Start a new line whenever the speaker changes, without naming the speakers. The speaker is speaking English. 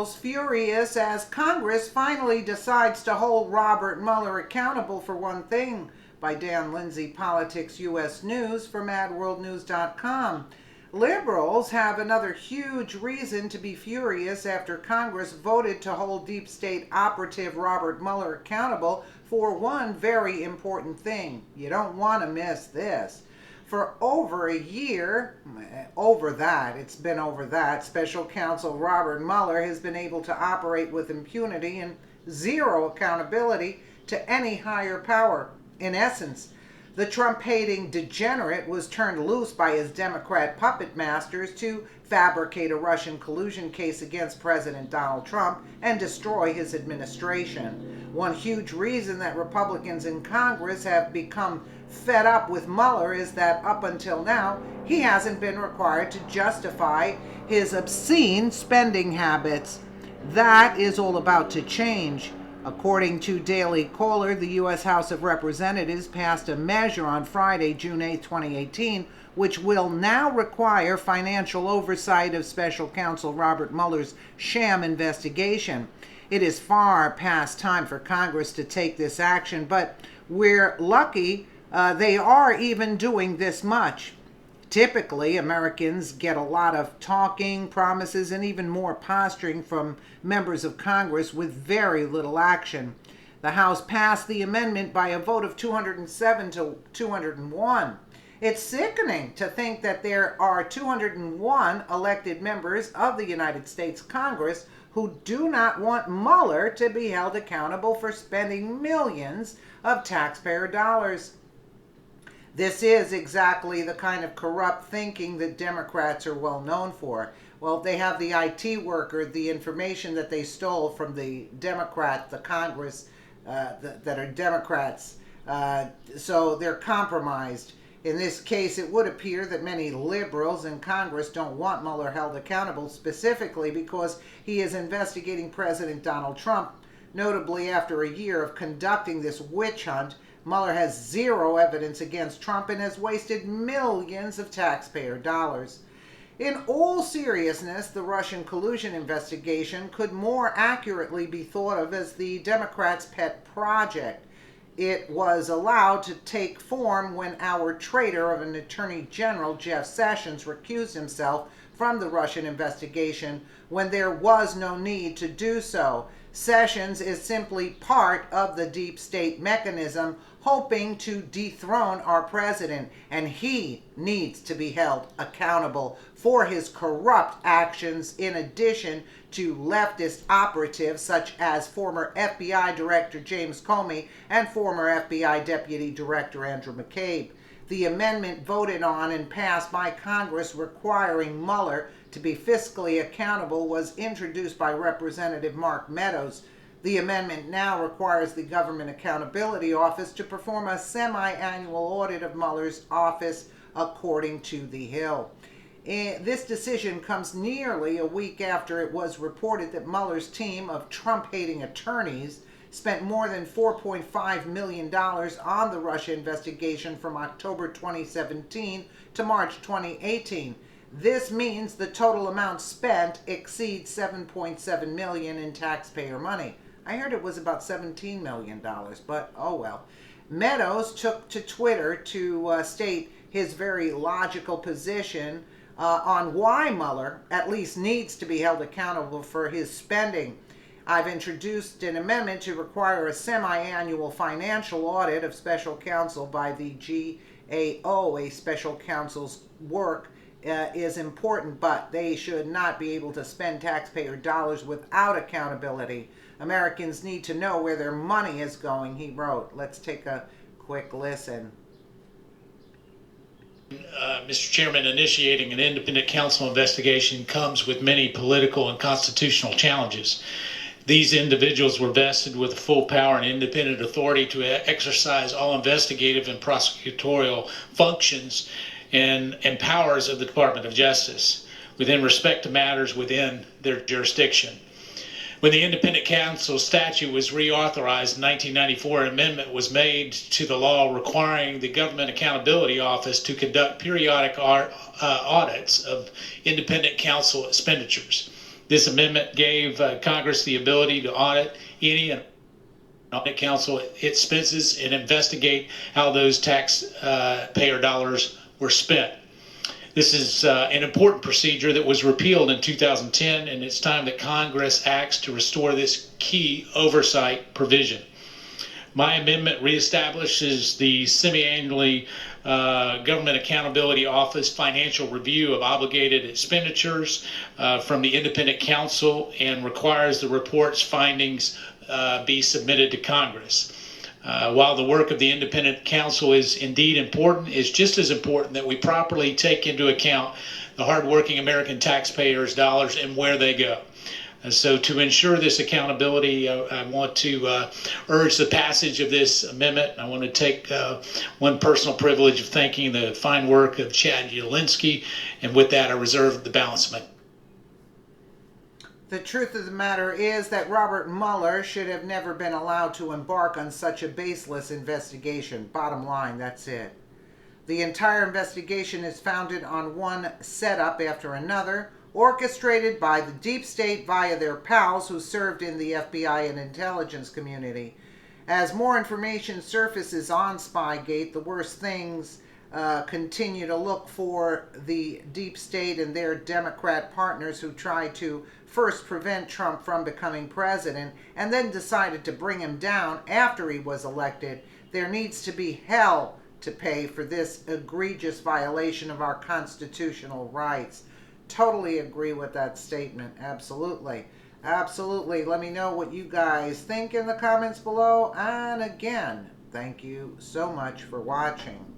liberals furious as Congress finally decides to hold Robert Mueller accountable for one thing, by Dan Lindsay, Politics US News for MadWorldNews.com. Liberals have another huge reason to be furious after Congress voted to hold deep state operative Robert Mueller accountable for one very important thing. You don't want to miss this. For over a year, it's been over that, Special Counsel Robert Mueller has been able to operate with impunity and zero accountability to any higher power. In essence, the Trump-hating degenerate was turned loose by his Democrat puppet masters to fabricate a Russian collusion case against President Donald Trump and destroy his administration. One huge reason that Republicans in Congress have become fed up with Mueller is that up until now, he hasn't been required to justify his obscene spending habits. That is all about to change. According to Daily Caller, the U.S. House of Representatives passed a measure on Friday, June 8, 2018, which will now require financial oversight of Special Counsel Robert Mueller's sham investigation. It is far past time for Congress to take this action, but we're lucky they are even doing this much. Typically, Americans get a lot of talking, promises, and even more posturing from members of Congress with very little action. The House passed the amendment by a vote of 207 to 201. It's sickening to think that there are 201 elected members of the United States Congress who do not want Mueller to be held accountable for spending millions of taxpayer dollars. This is exactly the kind of corrupt thinking that Democrats are well known for. Well, they have the IT worker, the information that they stole from the Democrat, the Congress, that are Democrats, so they're compromised. In this case, it would appear that many liberals in Congress don't want Mueller held accountable, specifically because he is investigating President Donald Trump. Notably, after a year of conducting this witch hunt, Mueller has zero evidence against Trump and has wasted millions of taxpayer dollars. In all seriousness, the Russian collusion investigation could more accurately be thought of as the Democrats' pet project. It was allowed to take form when our traitor of an Attorney General, Jeff Sessions, recused himself from the Russian investigation when there was no need to do so. Sessions is simply part of the deep state mechanism hoping to dethrone our president, and he needs to be held accountable for his corrupt actions, in addition to leftist operatives such as former FBI Director James Comey and former FBI Deputy Director Andrew McCabe. The amendment voted on and passed by Congress requiring Mueller to be fiscally accountable was introduced by Representative Mark Meadows. The amendment now requires the Government Accountability Office to perform a semi-annual audit of Mueller's office, according to The Hill. This decision comes nearly a week after it was reported that Mueller's team of Trump-hating attorneys spent more than $4.5 million on the Russia investigation from October 2017 to March 2018. This means the total amount spent exceeds $7.7 million in taxpayer money. I heard it was about $17 million, but oh well. Meadows took to Twitter to state his very logical position on why Mueller at least needs to be held accountable for his spending. I've introduced an amendment to require a semi-annual financial audit of special counsel by the GAO. A special counsel's work is important, but they should not be able to spend taxpayer dollars without accountability. Americans need to know where their money is going, he wrote. Let's take a quick listen.
Mr. Chairman, initiating an independent counsel investigation comes with many political and constitutional challenges. These individuals were vested with the full power and independent authority to exercise all investigative and prosecutorial functions and powers of the Department of Justice within respect to matters within their jurisdiction. When the independent counsel statute was reauthorized in 1994, an amendment was made to the law requiring the Government Accountability Office to conduct periodic audits of independent counsel expenditures. This amendment gave Congress the ability to audit any and audit counsel expenses and investigate how those taxpayer dollars were spent. This is an important procedure that was repealed in 2010, and it's time that Congress acts to restore this key oversight provision. My amendment reestablishes the semi-annually Government Accountability Office financial review of obligated expenditures from the independent counsel and requires the report's findings be submitted to Congress. While the work of the independent counsel is indeed important, it's just as important that we properly take into account the hardworking American taxpayers' dollars and where they go. So to ensure this accountability, I want to urge the passage of this amendment. I want to take one personal privilege of thanking the fine work of Chad Jelinski, and with that I reserve the balance of my.
The truth of the matter is that Robert Mueller should have never been allowed to embark on such a baseless investigation. Bottom line, that's it. The entire investigation is founded on one setup after another, orchestrated by the deep state via their pals who served in the FBI and intelligence community. As more information surfaces on Spygate, the worst things continue to look for the deep state and their Democrat partners who tried to first prevent Trump from becoming president and then decided to bring him down after he was elected. There needs to be hell to pay for this egregious violation of our constitutional rights. Totally agree with that statement. Absolutely. Absolutely. Let me know what you guys think in the comments below. And again, thank you so much for watching.